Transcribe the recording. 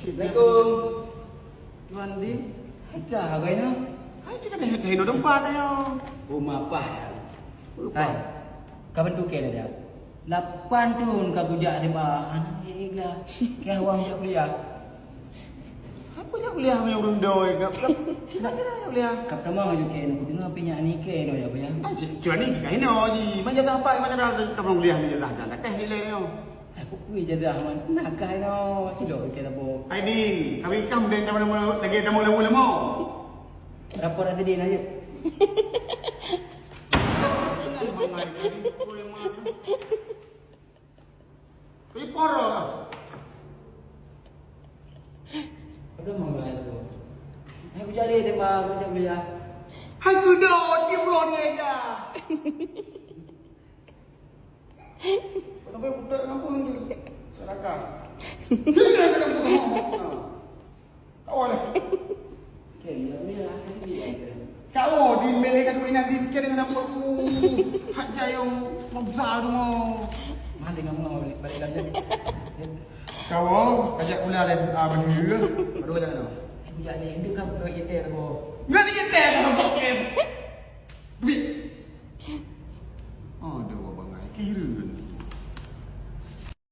Assalamualaikum. Tuan Dim. Hekah kau ini. Hai cakap dah hekah ini tempat ayo. Rumah apa ya? Hai. Kapan tu kena dia? 8 tahun kau kujak sembah. Anak gila. Kau awak kujak kuliah. Apa yang kuliah punya urun doi kap? Nak kira yang kuliah. Kap tamang aja kena. Aku dengar pinyak ni kena ya apa ya? Cuan ni cakap ini ji. Macam tak apa macam dah kamu kuliah ni dah teh hilang ni. Aku kuih jadah man. Nak kau no. Hidup kena bo. Hai Din, kami kam dan kamu lagi kamu lemu-lemu. Rapor dah sedih aja. Kau poro. Udah mau lah tu. Aku jadi tembak macam kuliah. Hai kudot, dia bro ni aja. Tapi budak kampung ni. Serakah. Dia ada kampung kampung. Awal. Kena dia dia. Kau di melek kat duit nanti fikir dengan apa aku. Hak jayong membesar tu mau. Mana dengan mau balik lagi. Kau ajak pula benda. Baru jangan. Aku jadi dia kan bro kita tu. Enggak dia teh kau.